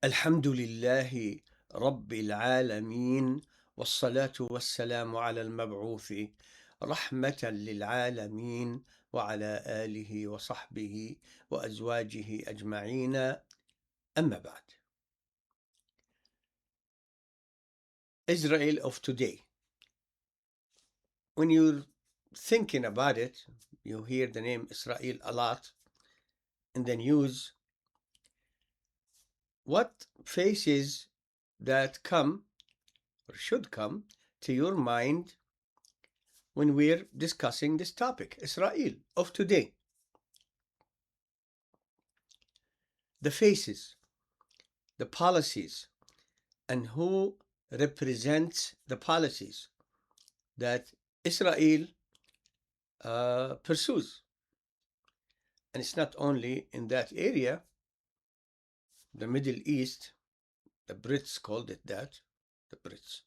الحمد لله رب العالمين والصلاة والسلام على المبعوث رحمة للعالمين وعلى آله وصحبه وأزواجه أجمعين أما بعد. Israel of today. When you're thinking about it, you hear the name Israel a lot in the news. What faces that come or should come to your mind when we're discussing this topic, Israel of today? The faces, the policies, and who represents the policies that Israel pursues. And it's not only in that area, the Middle East, the Brits called it that, the Brits,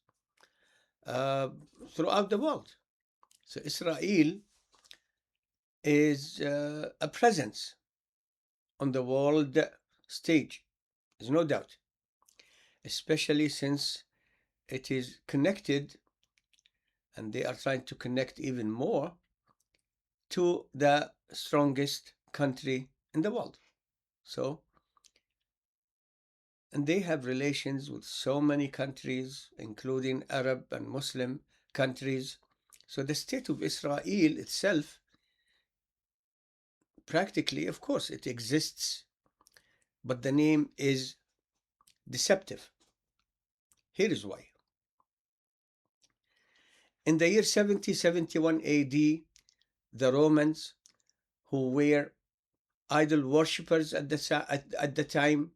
throughout the world. So Israel is a presence on the world stage, there's no doubt, especially since it is connected, and they are trying to connect even more to the strongest country in the world. So, and they have relations with so many countries, including Arab and Muslim countries. So the state of Israel itself, practically, of course, it exists, but the name is deceptive. Here is why. In the year 70-71 AD, the Romans, who were idol worshippers at the time,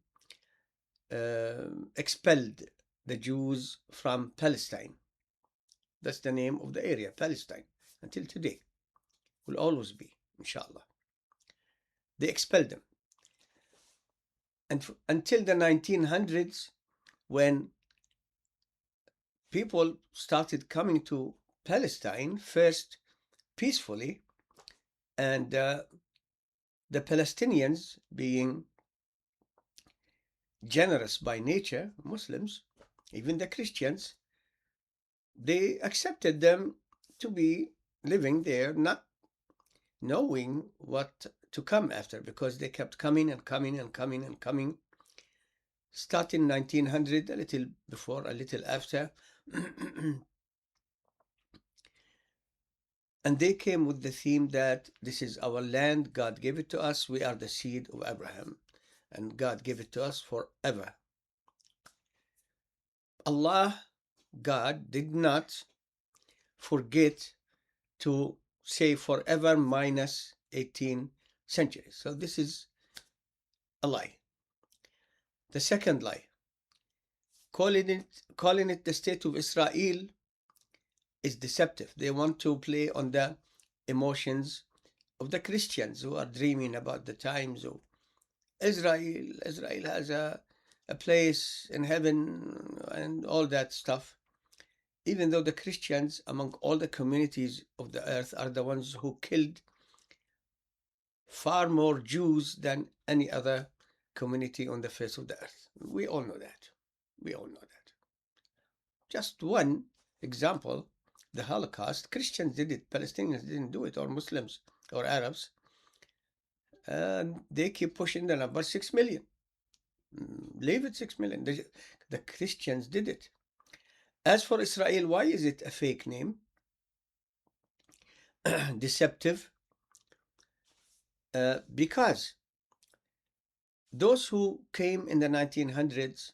expelled the Jews from Palestine. That's the name of the area, Palestine, until today. Will always be, inshallah. They expelled them. And until the 1900s, when people started coming to Palestine, first peacefully, and the Palestinians, being generous by nature, Muslims, even the Christians, they accepted them to be living there, not knowing what to come after, because they kept coming and coming and coming and coming. Starting 1900, a little before, a little after. And they came with the theme that this is our land, God gave it to us, we are the seed of Abraham, and God gave it to us forever. Allah, God, did not forget to say forever minus 18 centuries. So this is a lie. The second lie, calling it the state of Israel, is deceptive. They want to play on the emotions of the Christians who are dreaming about the times of Israel. Israel has a place in heaven and all that stuff. Even though the Christians, among all the communities of the earth, are the ones who killed far more Jews than any other community on the face of the earth. We all know that. We all know that. Just one example, the Holocaust. Christians did it, Palestinians didn't do it, or Muslims or Arabs. And they keep pushing the number 6 million. Leave it 6 million. The Christians did it. As for Israel, why is it a fake name? Deceptive. Because those who came in the 1900s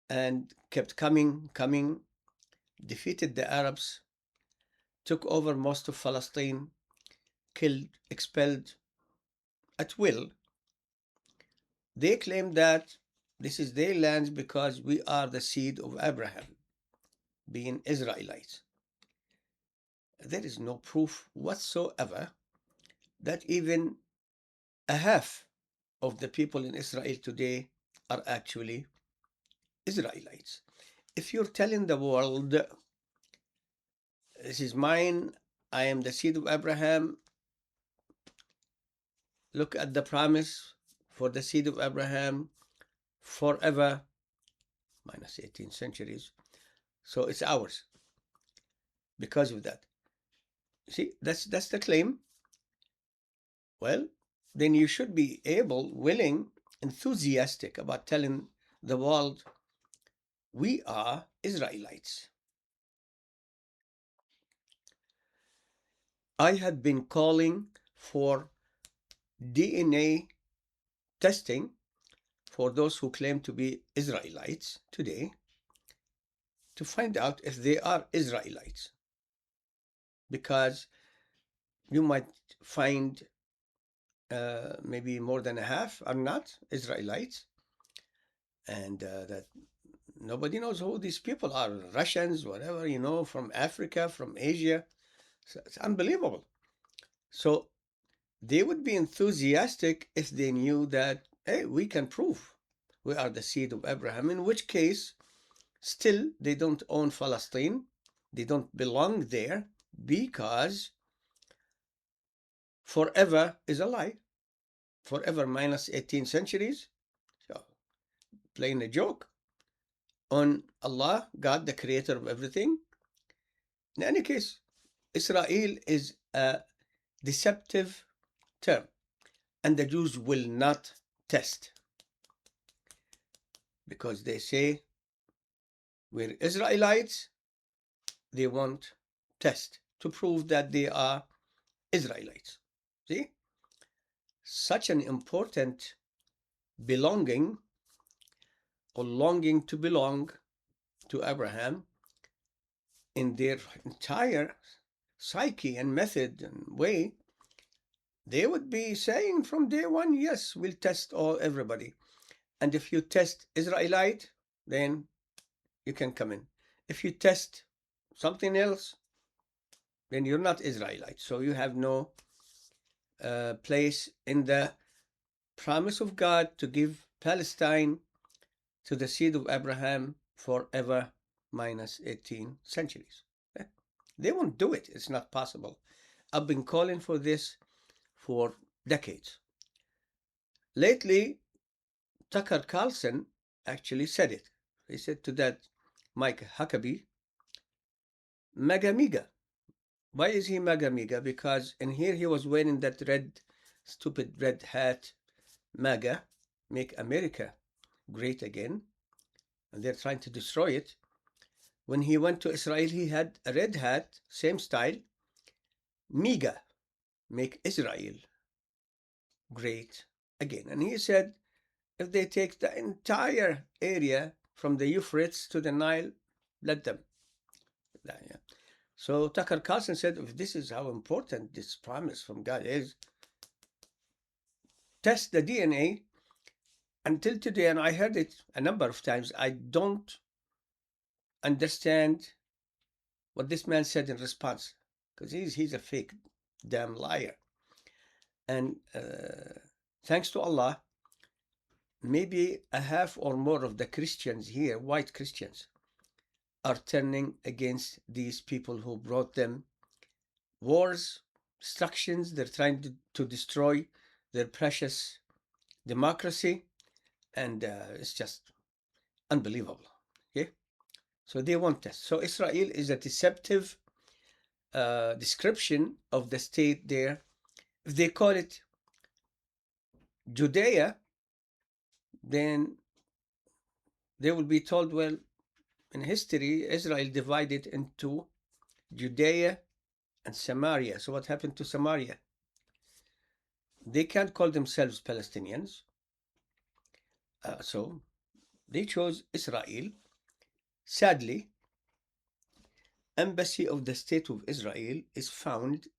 and kept coming, defeated the Arabs, took over most of Palestine, killed, expelled at will. They claim that this is their land because we are the seed of Abraham, being Israelites. There is no proof whatsoever that even a half of the people in Israel today are actually Israelites. If you're telling the world, this is mine, I am the seed of Abraham, look at the promise for the seed of Abraham, forever minus 18 centuries. So it's ours because of that. See, that's the claim. Well, then you should be able, willing, enthusiastic about telling the world we are Israelites. I have been calling for DNA testing for those who claim to be Israelites today to find out if they are Israelites, because you might find maybe more than a half are not Israelites, and that nobody knows who these people are. Russians, whatever, from Africa, from Asia. So it's unbelievable. So they would be enthusiastic if they knew that, hey, we can prove we are the seed of Abraham, in which case, still, they don't own Palestine. They don't belong there, because forever is a lie. Forever minus 18 centuries. So, playing a joke on Allah, God, the creator of everything. In any case, Israel is a deceptive term, and the Jews will not test, because they say we're Israelites. They won't test to prove that they are Israelites. See? Such an important belonging or longing to belong to Abraham in their entire psyche and method and way. They would be saying from day one, yes, we'll test everybody. And if you test Israelite, then you can come in. If you test something else, then you're not Israelite. So you have no place in the promise of God to give Palestine to the seed of Abraham forever minus 18 centuries. They won't do it. It's not possible. I've been calling for this for decades. Lately, Tucker Carlson actually said it. He said to that Mike Huckabee, Megamiga. Why is he Megamiga? Because in here he was wearing that stupid red hat, MAGA, Make America Great Again, and they're trying to destroy it. When he went to Israel, he had a red hat, same style, MIGA, Make Israel Great Again. And he said, if they take the entire area from the Euphrates to the Nile, let them. Yeah. So Tucker Carlson said, if this is how important this promise from God is, test the DNA. Until today, and I heard it a number of times, I don't understand what this man said in response, because he's a fake damn liar. And thanks to Allah, maybe a half or more of the Christians here, white Christians, are turning against these people who brought them wars, destructions. They're trying to destroy their precious democracy, and it's just unbelievable. Okay, so they want us. So Israel is a deceptive description of the state there. If they call it Judea, then they will be told, well, in history, Israel divided into Judea and Samaria. So what happened to Samaria? They can't call themselves Palestinians. So they chose Israel. Sadly, embassy of the state of Israel is found in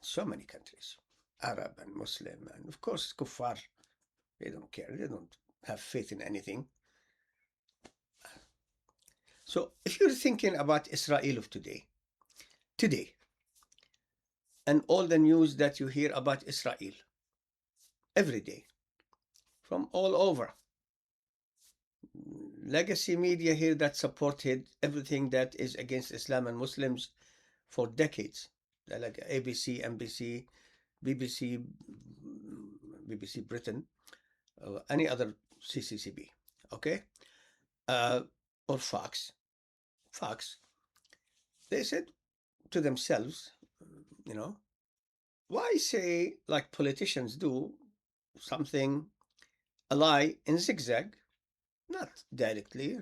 so many countries, Arab and Muslim, and of course Kuffar. They don't care. They don't have faith in anything. So if you're thinking about Israel of today, and all the news that you hear about Israel every day from all over, legacy media here that supported everything that is against Islam and Muslims for decades, like ABC, NBC, BBC Britain, any other CCCB, okay, or Fox. Fox, they said to themselves, you know, why say, like politicians do, something, a lie in zigzag, not directly,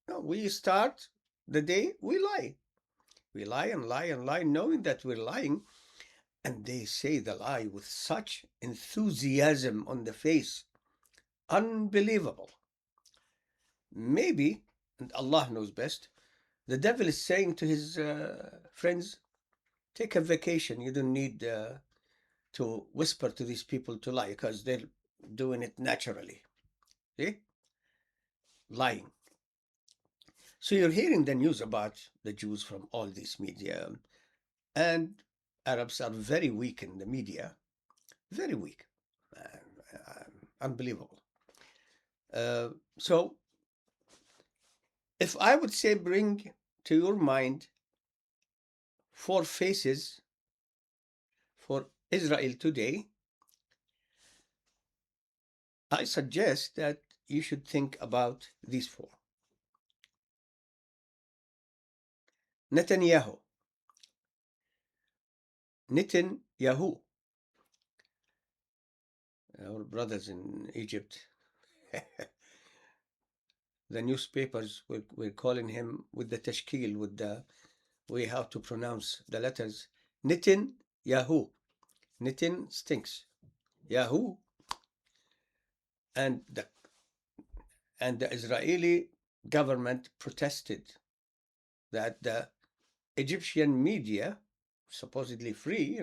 No, we start the day, we lie. We lie and lie and lie, knowing that we're lying. And they say the lie with such enthusiasm on the face. Unbelievable. Maybe, and Allah knows best, the devil is saying to his friends, take a vacation. You don't need to whisper to these people to lie because they're doing it naturally. See? Lying. So you're hearing the news about the Jews from all these media, and Arabs are very weak in the media, very weak, unbelievable. So if I would say bring to your mind four faces for Israel today, I suggest that you should think about these four. Netanyahu. Netanyahu. Our brothers in Egypt, the newspapers were calling him with the tashkil, with the way how to pronounce the letters. Netanyahu. Nitin stinks. Yahoo. And the Israeli government protested that the Egyptian media, supposedly free,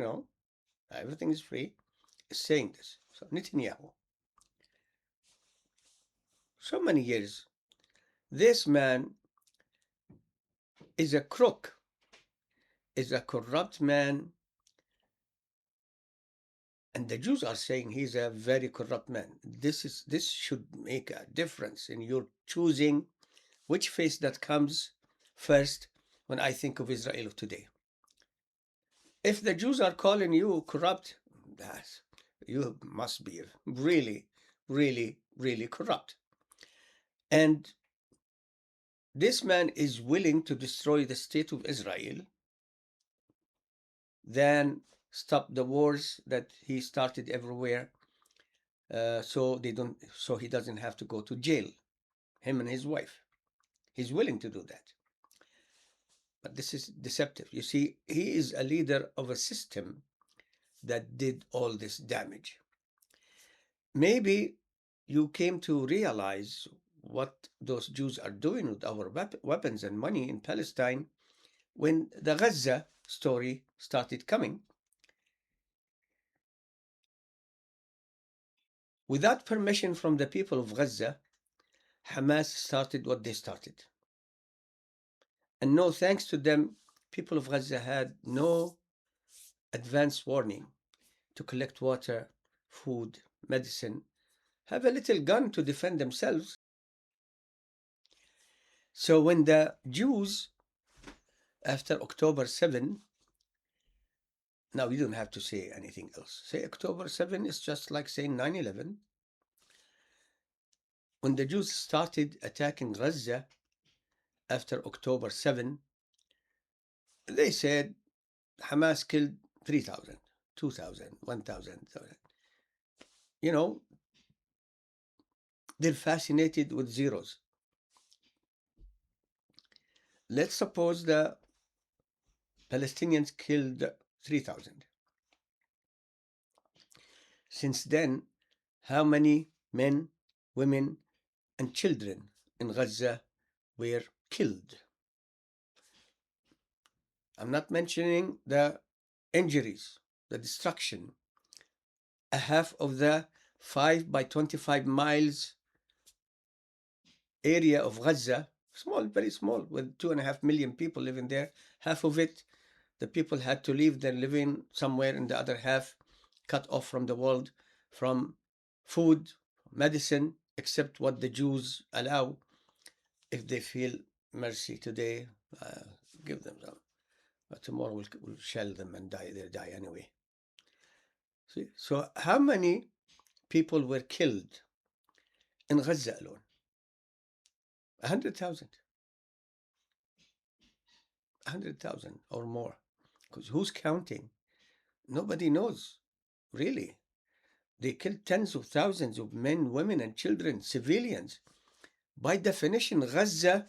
everything is free, is saying this. So Netanyahu, so many years, this man is a crook, is a corrupt man, and the Jews are saying he's a very corrupt man. This should make a difference in your choosing which face that comes first when I think of Israel of today. If the Jews are calling you corrupt, you must be really, really, really corrupt. And this man is willing to destroy the state of Israel, then stop the wars that he started everywhere, so he doesn't have to go to jail, him and his wife. He's willing to do that. But this is deceptive. You see, he is a leader of a system that did all this damage. Maybe you came to realize what those Jews are doing with our weapons and money in Palestine when the Gaza story started coming. Without permission from the people of Gaza, Hamas started what they started. And no thanks to them, people of Gaza had no advance warning to collect water, food, medicine, have a little gun to defend themselves. So when the Jews, after October 7, now you don't have to say anything else. Say October 7 is just like saying 9/11. When the Jews started attacking Gaza after October 7, they said Hamas killed 3,000, 2,000, 1,000. They're fascinated with zeros. Let's suppose the Palestinians killed 3,000. Since then, how many men, women, and children in Gaza were killed? I'm not mentioning the injuries, the destruction. A half of the 5 by 25 miles area of Gaza, small, very small, with 2.5 million people living there, half of it, the people had to leave. They're living somewhere in the other half, cut off from the world, from food, medicine, except what the Jews allow. If they feel mercy today, give them some. But tomorrow we'll shell them and die. They'll die anyway. See? So how many people were killed in Gaza alone. 100,000. 100,000 or more. Because who's counting? Nobody knows, really. They killed tens of thousands of men, women, and children, civilians. By definition, Gaza,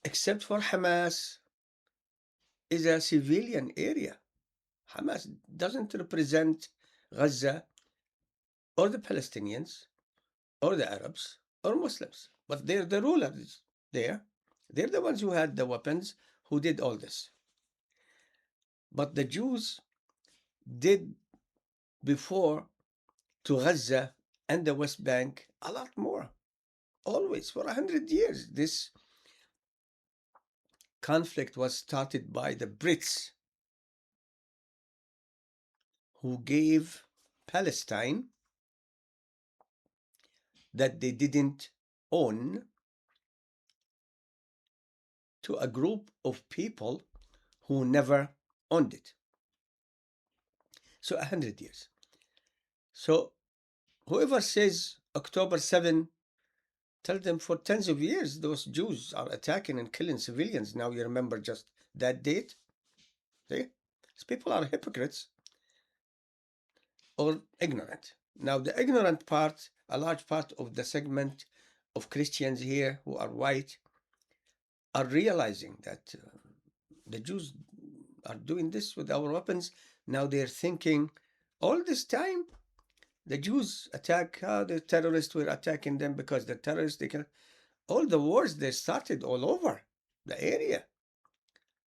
except for Hamas, is a civilian area. Hamas doesn't represent Gaza or the Palestinians or the Arabs or Muslims, but they're the rulers there. They're the ones who had the weapons, who did all this. But the Jews did before to Gaza and the West Bank a lot more. Always, for 100 years. This conflict was started by the Brits, who gave Palestine that they didn't own to a group of people who never owned it. So 100 years. So whoever says October 7, tell them for tens of years those Jews are attacking and killing civilians. Now you remember just that date? See? These people are hypocrites or ignorant. Now the ignorant part, a large part of the segment of Christians here who are white, are realizing that the Jews are doing this with our weapons. Now they're thinking, all this time, the Jews attack, the terrorists were attacking them because the terrorists, they can, all the wars they started all over the area.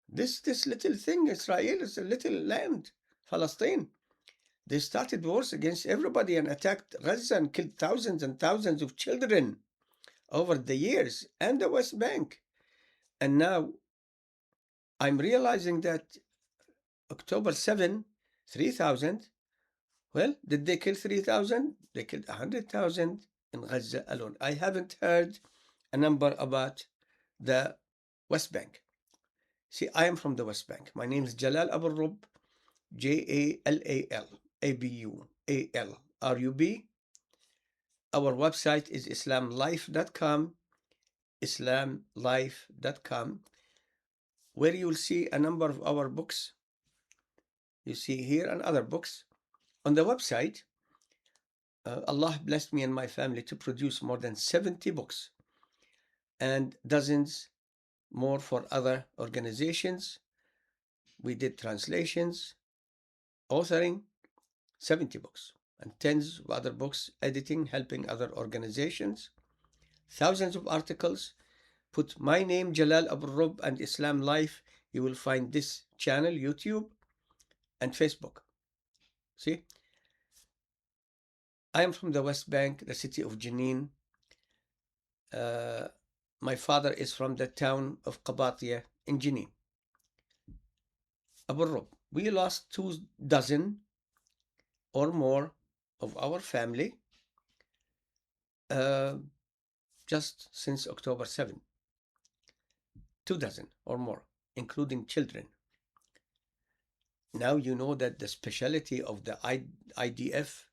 This little thing, Israel, is a little land, Palestine. They started wars against everybody and attacked Gaza and killed thousands and thousands of children over the years, and the West Bank. And now I'm realizing that October 7, 3,000, well, did they kill 3,000? They killed 100,000 in Gaza alone. I haven't heard a number about the West Bank. See, I am from the West Bank. My name is Jalal Abualrub, Jalal, Abualrub. Our website is islamlife.com, islamlife.com, where you'll see a number of our books. You see here and other books. On the website, Allah blessed me and my family to produce more than 70 books and dozens more for other organizations. We did translations, authoring, 70 books, and tens of other books, editing, helping other organizations, thousands of articles. Put my name, Jalal Abualrub, and Islam Life. You will find this channel, YouTube, and Facebook. See? I am from the West Bank, the city of Jenin. My father is from the town of Qabatia in Jenin. Abualrub. We lost 24 or more of our family just since October 7. 24 or more, including children. Now you know that the specialty of the IDF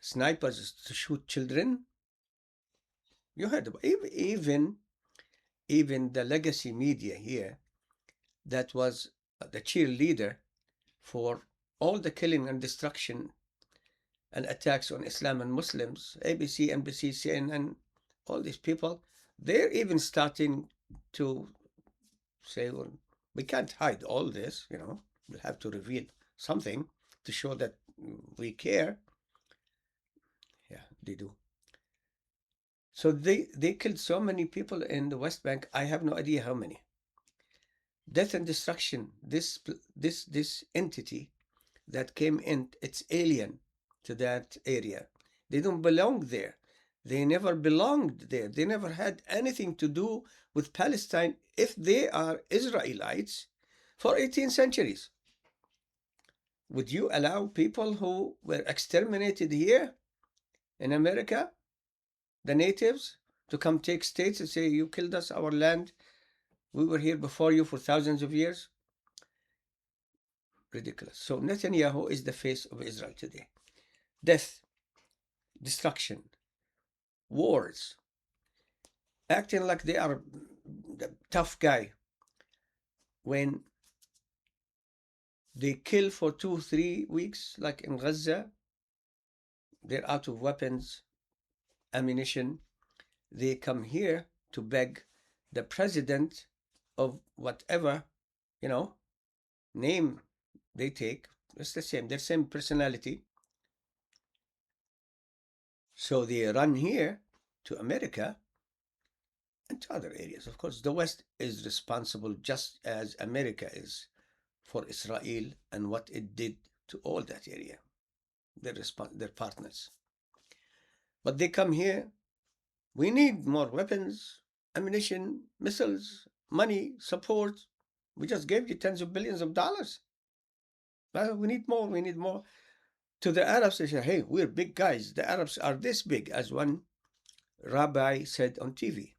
snipers is to shoot children. You heard about even the legacy media here that was the cheerleader for all the killing and destruction and attacks on Islam and Muslims, ABC, NBC, CNN, all these people, they're even starting to say, well, we can't hide all this, we'll have to reveal something to show that we care. Yeah, they do. So they killed so many people in the West Bank. I have no idea how many. Death and destruction. This entity that came in, it's alien to that area. They don't belong there. They never belonged there. They never had anything to do with Palestine if they are Israelites for 18 centuries. Would you allow people who were exterminated here in America, the natives, to come take states and say, you killed us, our land, we were here before you for thousands of years? Ridiculous. So Netanyahu is the face of Israel today. Death, destruction, wars, acting like they are the tough guy. When they kill for 2 3 weeks, like in Gaza, they're out of weapons, ammunition. They come here to beg the president of whatever, you know, name they take. It's the same, their same personality. So they run here to America and to other areas. Of course, the West is responsible just as America is for Israel and what it did to all that area. They're partners. But they come here. We need more weapons, ammunition, missiles, money, support. We just gave you tens of billions of dollars. We need more. We need more. To the Arabs, they say, hey, we're big guys. The Arabs are this big, as one rabbi said on TV.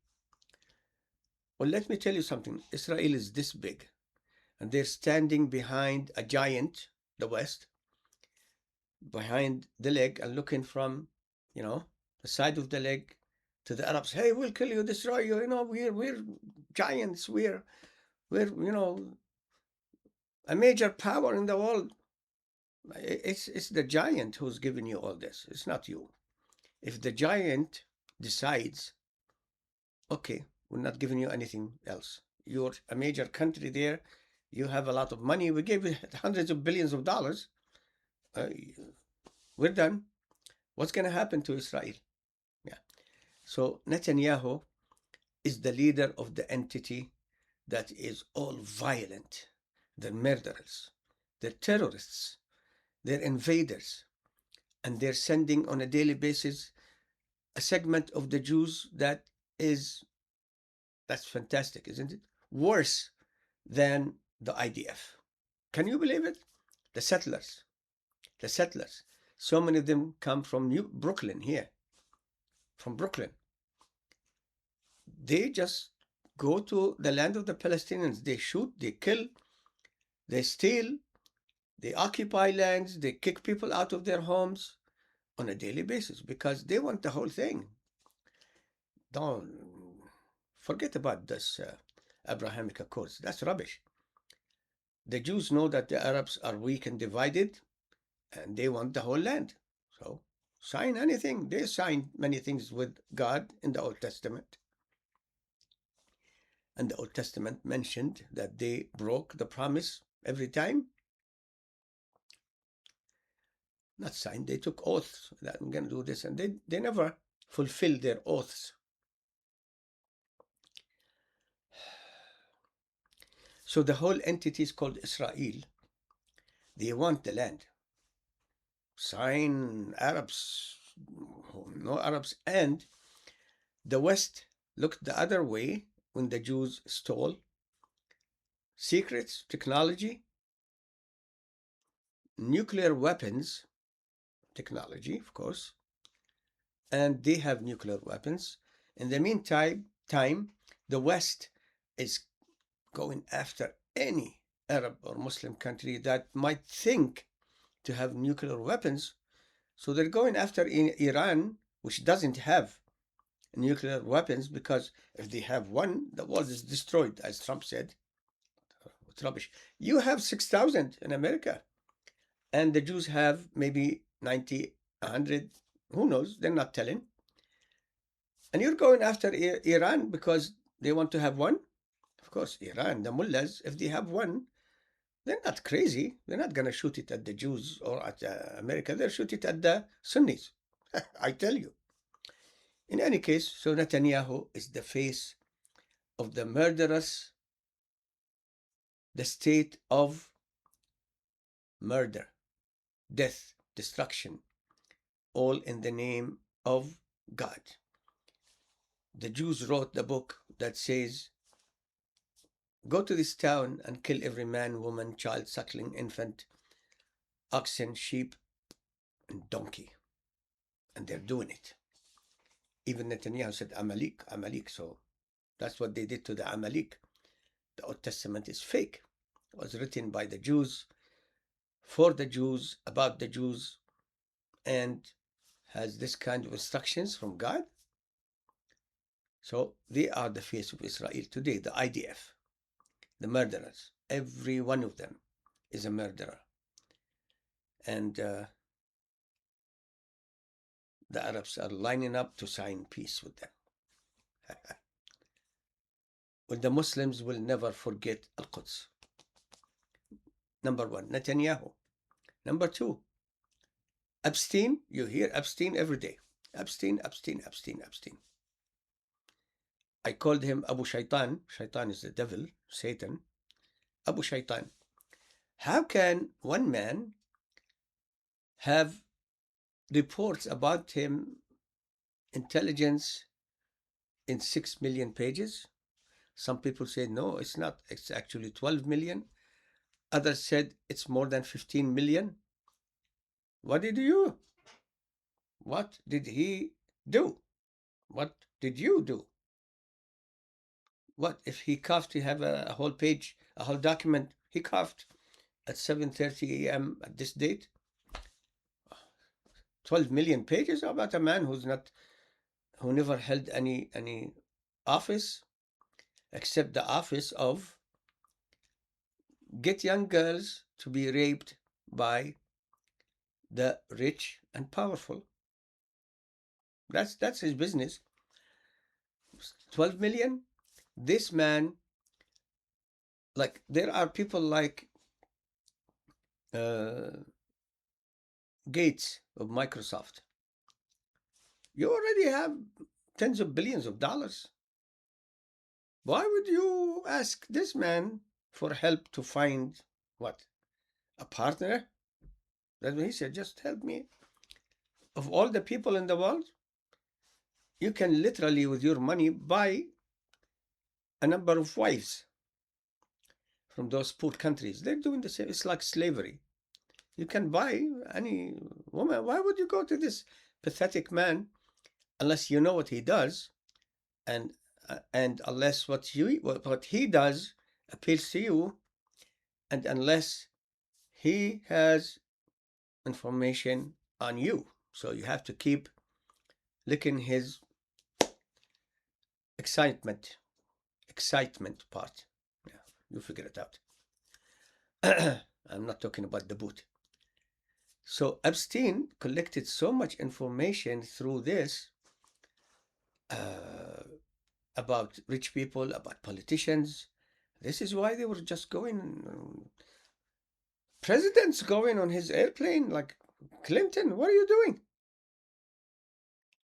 Well, let me tell you something. Israel is this big, and they're standing behind a giant, the West, behind the leg and looking from, the side of the leg to the Arabs. Hey, we'll kill you, destroy you. We're giants. We're a major power in the world. It's the giant who's giving you all this. It's not you. If the giant decides, okay, we're not giving you anything else. You're a major country there. You have a lot of money. We gave you hundreds of billions of dollars. We're done. What's going to happen to Israel? Yeah. So Netanyahu is the leader of the entity that is all violent. They're murderers. They're terrorists. They're invaders. And they're sending on a daily basis a segment of the Jews that's fantastic, isn't it? Worse than the IDF. Can you believe it? The settlers. So many of them come from Brooklyn here. From Brooklyn. They just go to the land of the Palestinians. They shoot, they kill, they steal, they occupy lands, they kick people out of their homes on a daily basis because they want the whole thing. Don't forget about this Abrahamic Accords. That's rubbish. The Jews know that the Arabs are weak and divided, and they want the whole land. So sign anything. They signed many things with God in the Old Testament. And the Old Testament mentioned that they broke the promise every time. Not signed, they took oaths that I'm going to do this, and they never fulfilled their oaths. So the whole entity is called Israel. They want the land. Sign Arabs, no Arabs. And the West looked the other way when the Jews stole secrets, technology, nuclear weapons, technology, of course, and they have nuclear weapons. In the meantime, the West is going after any Arab or Muslim country that might think to have nuclear weapons. So they're going after Iran, which doesn't have nuclear weapons, because if they have one, the world is destroyed, as Trump said. It's rubbish. You have 6,000 in America, and the Jews have maybe 90, 100, who knows? They're not telling. And you're going after Iran because they want to have one? Of course, Iran, the mullahs, if they have one, they're not crazy. They're not going to shoot it at the Jews or at America. They'll shoot it at the Sunnis. I tell you. In any case, so Netanyahu is the face of the murderous, the state of murder, death, destruction, all in the name of God. The Jews wrote the book that says, go to this town and kill every man, woman, child, suckling, infant, oxen, sheep, and donkey. And they're doing it. Even Netanyahu said, Amalek. So that's what they did to the Amalek. The Old Testament is fake. It was written by the Jews, for the Jews, about the Jews, and has this kind of instructions from God. So they are the face of Israel today, the IDF, the murderers. Every one of them is a murderer. And the Arabs are lining up to sign peace with them. Well, the Muslims will never forget Al-Quds. Number one, Netanyahu. Number two, Epstein. You hear Epstein every day. Epstein, Epstein, Epstein, Epstein. I called him Abu Shaitan. Shaitan is the devil, Satan. Abu Shaitan. How can one man have reports about him, intelligence, in 6 million pages? Some people say, no, it's not. It's actually 12 million. Others said it's more than 15 million. What did you? What did he do? What did you do? What if he coughed? You have a whole page, a whole document. He coughed at 7:30 a.m. at this date. 12 million pages about a man who never held any office except the office of get young girls to be raped by the rich and powerful. That's his business. 12 million. This man, like there are people like Gates of Microsoft. You already have tens of billions of dollars. Why would you ask this man for help to find what? A partner? That's what he said. Just help me. Of all the people in the world, you can literally, with your money, buy a number of wives from those poor countries. They're doing the same. It's like slavery. You can buy any woman. Why would you go to this pathetic man unless you know what he does, and unless what he does appeals to you, and unless he has information on you? So you have to keep licking his excitement part. Yeah, you figure it out. I'm not talking about the boot. So Epstein collected so much information through this about rich people, about politicians. This is why they were just going, presidents going on his airplane, like Clinton. What are you doing?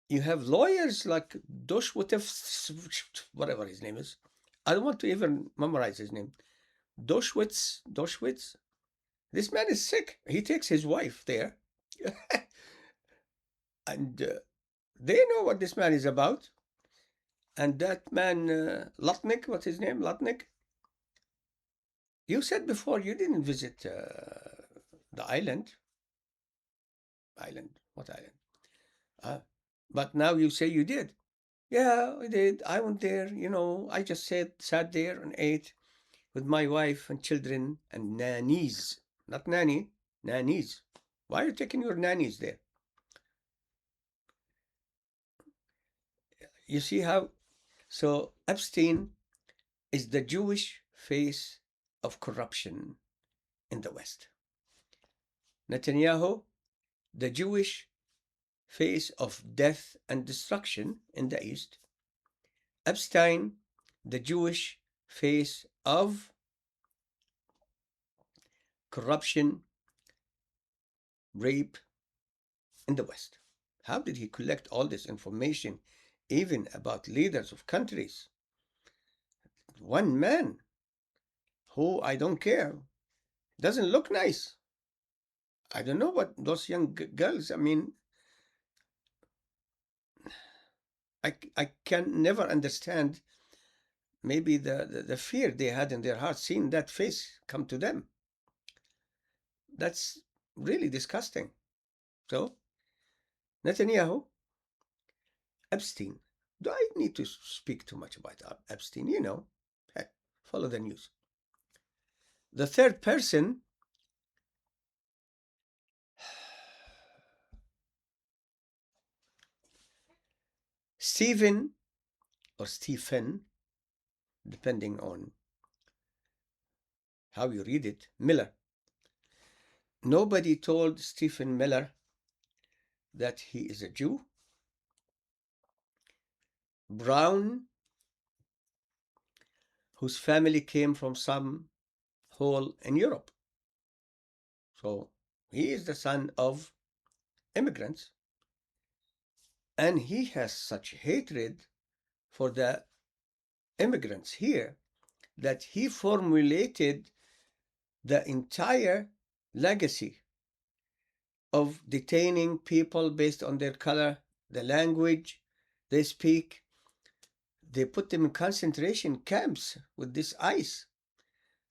You have lawyers like Doshwitz, whatever his name is. I don't want to even memorize his name. Doshwitz. This man is sick. He takes his wife there. And they know what this man is about. And that man, Lutnick, what's his name? Lutnick? You said before you didn't visit the island. Island? What island? But now you say you did. Yeah, I did. I went there. I just sat there and ate with my wife and children and nannies. Not nanny, nannies. Why are you taking your nannies there? You see how? So Epstein is the Jewish face of corruption in the West. Netanyahu, the Jewish face of death and destruction in the East. Epstein, the Jewish face of corruption, rape in the West. How did he collect all this information, even about leaders of countries? One man who, I don't care, doesn't look nice. I don't know what those young girls, I mean, I can never understand maybe the fear they had in their hearts seeing that face come to them. That's really disgusting. So, Netanyahu, Epstein. Do I need to speak too much about Epstein? Heck, follow the news. The third person, Stephen or Stephen, depending on how you read it, Miller. Nobody told Stephen Miller that he is a Jew, brown, whose family came from some hole in Europe. So he is the son of immigrants, and he has such hatred for the immigrants here that he formulated the entire legacy of detaining people based on their color, the language they speak. They put them in concentration camps with this ice.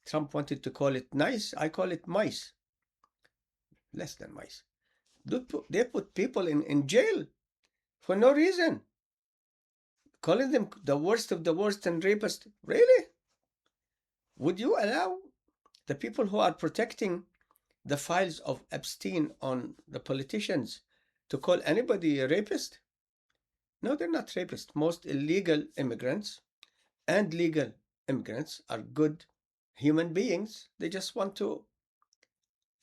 Trump wanted to call it nice. I call it mice. Less than mice. They put people in jail for no reason. Calling them the worst of the worst and rapists. Really? Would you allow the people who are protecting the files of Epstein on the politicians to call anybody a rapist? No, they're not rapists. Most illegal immigrants and legal immigrants are good human beings. They just want to,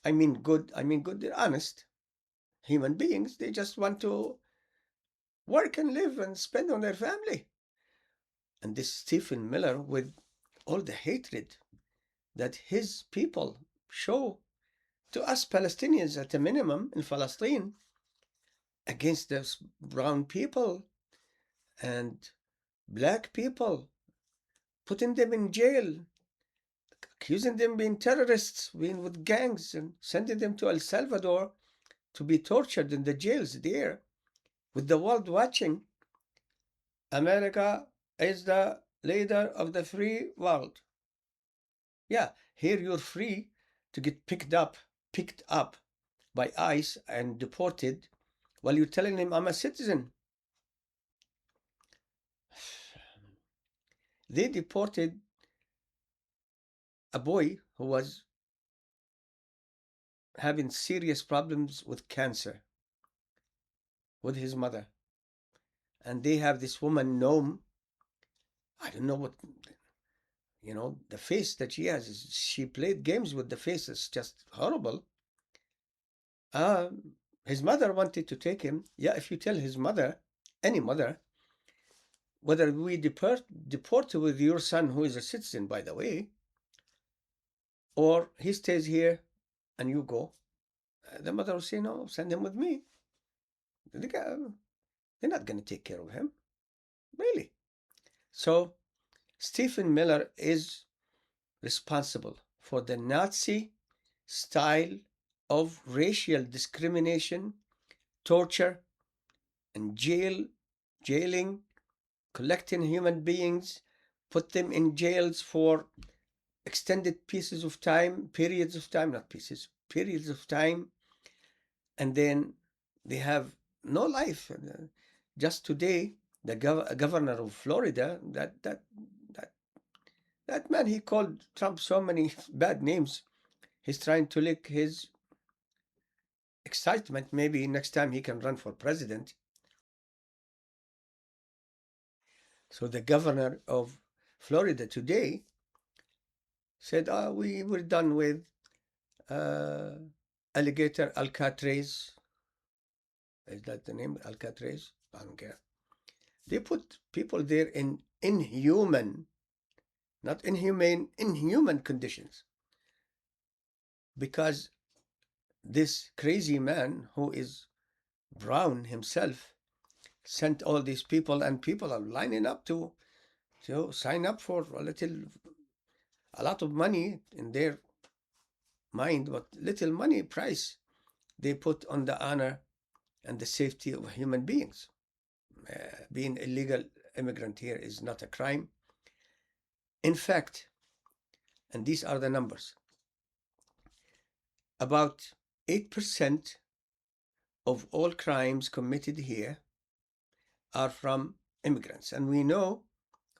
good, they're honest human beings. They just want to work and live and spend on their family. And this Stephen Miller, with all the hatred that his people show to us Palestinians at a minimum in Palestine against those brown people and black people, putting them in jail, accusing them of being terrorists, being with gangs, and sending them to El Salvador to be tortured in the jails there, with the world watching. America is the leader of the free world. Yeah, here you're free to get picked up by ICE and deported while you're telling him, I'm a citizen. They deported a boy who was having serious problems with cancer with his mother. And they have this woman, Noam. I don't know what, the face that she has. She played games with the face. It's just horrible. His mother wanted to take him. Yeah, if you tell his mother, any mother, whether we deport with your son, who is a citizen, by the way, or he stays here and you go, the mother will say, no, send him with me. They're not going to take care of him. Really. So Stephen Miller is responsible for the Nazi style of racial discrimination, torture, and jailing, collecting human beings, put them in jails for extended periods of time, and then they have no life. Just today, the governor of Florida, that man, he called Trump so many bad names. He's trying to lick his excitement. Maybe next time he can run for president. So the governor of Florida today said, we were done with alligator Alcatraz. Is that the name? Alcatraz? I don't care. They put people there in inhuman, not inhumane, inhuman conditions. Because this crazy man, who is brown himself, sent all these people, and people are lining up to sign up for a lot of money in their mind, but little money price they put on the honor and the safety of human beings. Being illegal immigrant here is not a crime. In fact, and these are the numbers, about 8% of all crimes committed here are from immigrants. And we know,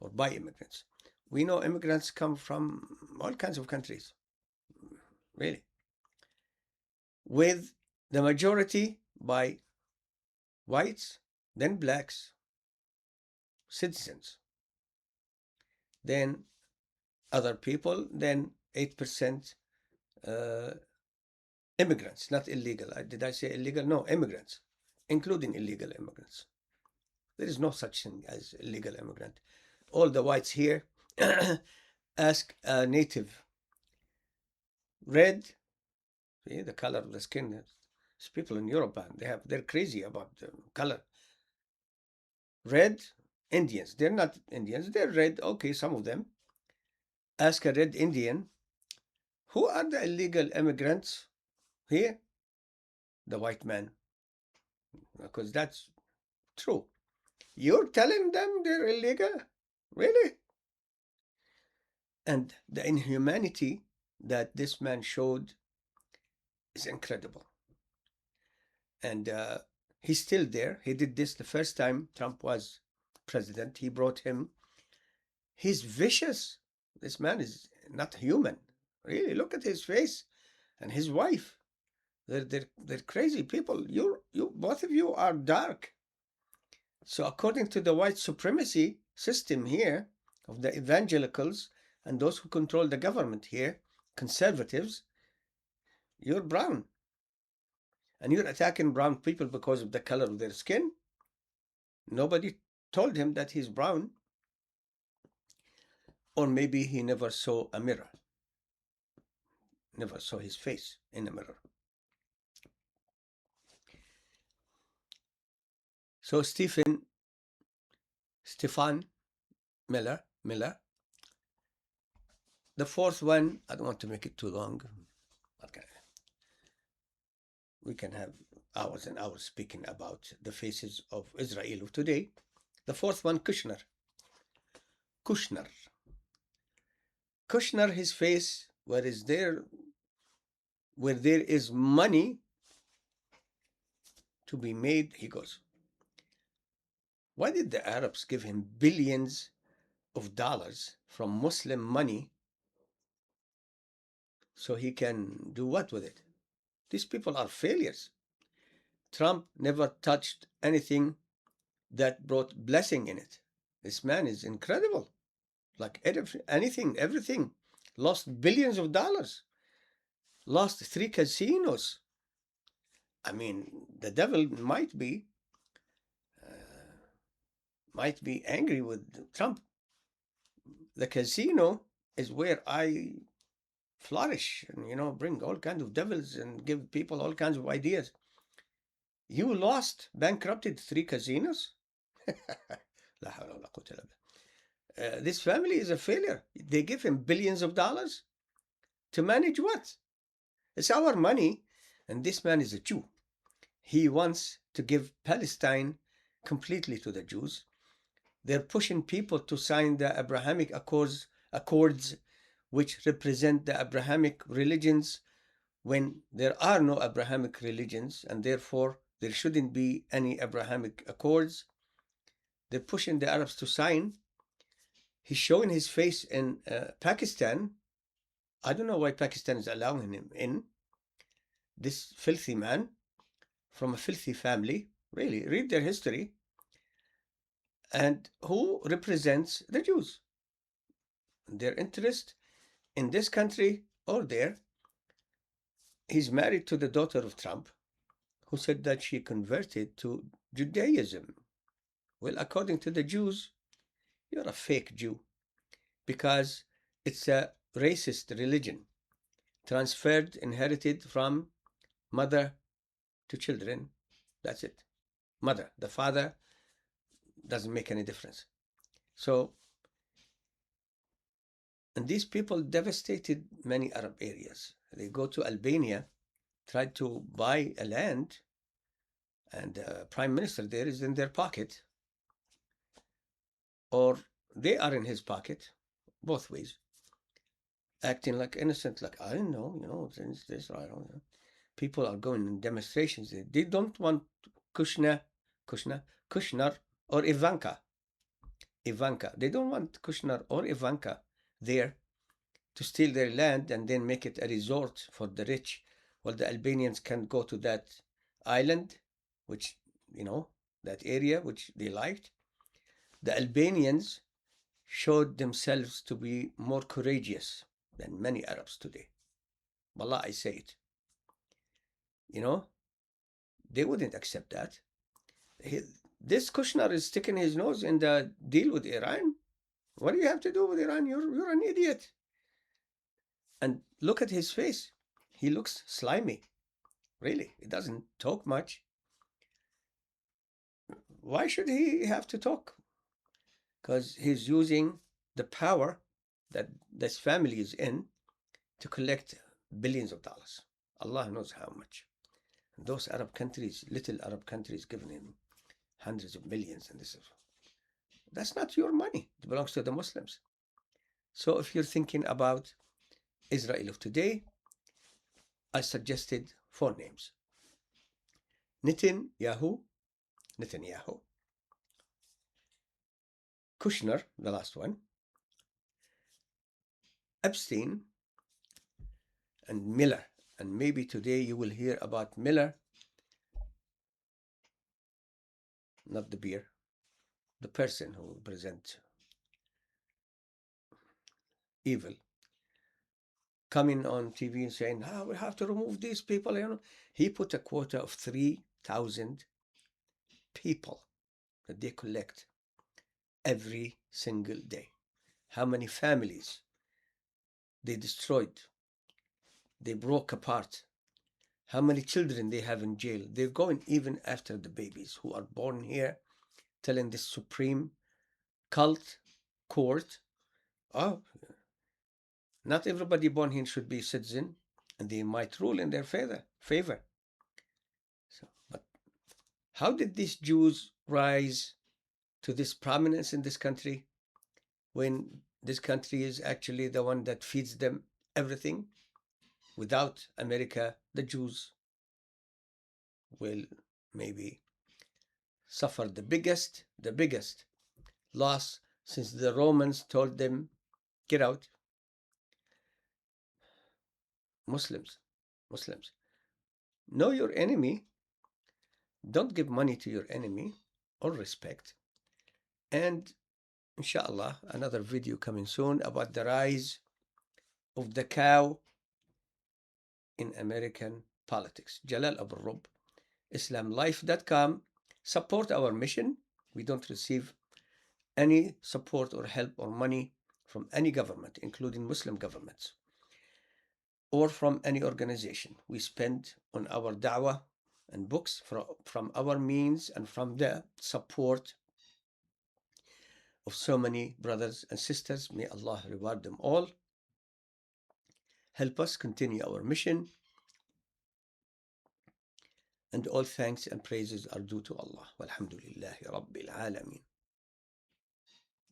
or by immigrants, we know immigrants come from all kinds of countries, really, with the majority by whites, then blacks, citizens. then other people, then 8% immigrants, not illegal. Did I say illegal? No, immigrants, including illegal immigrants. There is no such thing as illegal immigrant. All the whites here ask a native, red, see the color of the skin. There's people in Europe, and they're crazy about the color. Red Indians, they're not Indians, they're red. Okay, some of them. Ask a red Indian, who are the illegal immigrants here? The white man, because that's true. You're telling them they're illegal? Really? And the inhumanity that this man showed is incredible. And he's still there. He did this the first time Trump was president. He brought him. He's vicious. This man is not human. Really, look at his face and his wife. They're crazy people. You both of you are dark. So according to the white supremacy system here of the evangelicals and those who control the government here, conservatives, you're brown. And you're attacking brown people because of the color of their skin. Nobody told him that he's brown. Or maybe he never saw a mirror. Never saw his face in a mirror. So Stephen Miller. The fourth one, I don't want to make it too long. Okay. We can have hours and hours speaking about the faces of Israel of today. The fourth one, Kushner. Kushner, his face, where there is money to be made, he goes. Why did the Arabs give him billions of dollars from Muslim money so he can do what with it? These people are failures. Trump never touched anything that brought blessing in it. This man is incredible. Like everything. Lost billions of dollars. Lost 3 casinos. I mean, the devil might be angry with Trump. The casino is where I flourish and, bring all kinds of devils and give people all kinds of ideas. You bankrupted 3 casinos? This family is a failure. They give him billions of dollars to manage what? It's our money. And this man is a Jew. He wants to give Palestine completely to the Jews. They're pushing people to sign the Abrahamic Accords, which represent the Abrahamic religions, when there are no Abrahamic religions, and therefore there shouldn't be any Abrahamic Accords. They're pushing the Arabs to sign. He's showing his face in Pakistan. I don't know why Pakistan is allowing him in. This filthy man from a filthy family, really, read their history, and who represents the Jews. Their interest in this country or there. He's married to the daughter of Trump, who said that she converted to Judaism. Well, according to the Jews, you're a fake Jew, because it's a racist religion, inherited from mother to children. That's it. Mother. The father doesn't make any difference. So, and these people devastated many Arab areas. They go to Albania, tried to buy a land, and the prime minister there is in their pocket, or they are in his pocket, both ways, acting like innocent, like, I don't know, since this, I don't know. People are going in demonstrations. They don't want Kushner or Ivanka. They don't want Kushner or Ivanka there to steal their land and then make it a resort for the rich. Well, the Albanians can go to that island, that area which they liked. The Albanians showed themselves to be more courageous than many Arabs today. Wallah, I say it. You know, they wouldn't accept that. He, this Kushner is sticking his nose in the deal with Iran. What do you have to do with Iran? You're an idiot. And look at his face. He looks slimy. Really, he doesn't talk much. Why should he have to talk? Because he's using the power that this family is in to collect billions of dollars. Allah knows how much. And those Arab countries, little Arab countries, giving him hundreds of millions, and this is, that's not your money. It belongs to the Muslims. So if you're thinking about Israel of today, I suggested 4 names. Netanyahu, Kushner, the last one, Epstein, and Miller. And maybe today you will hear about Miller, not the beer, the person who represents evil, coming on TV and saying, we have to remove these people. You know, he put a quota of 3,000 people that they collect every single day. How many families they destroyed, they broke apart, how many children they have in jail. They're going even after the babies who are born here, telling this Supreme cult court, oh, not everybody born here should be citizen, and they might rule in their favor. So, but how did these Jews rise to this prominence in this country when this country is actually the one that feeds them everything? Without America, the Jews will maybe suffer the biggest loss since the Romans told them, get out. Muslims, know your enemy. Don't give money to your enemy or respect. And inshallah, another video coming soon about the rise of the cow in American politics. Jalal Abualrub, IslamLife.com. Support our mission. We don't receive any support or help or money from any government, including Muslim governments, or from any organization. We spend on our da'wah and books from our means and from the support of so many brothers and sisters. May Allah reward them all. Help us continue our mission. And all thanks and praises are due to Allah. Walhamdulillahi Rabbil Alameen.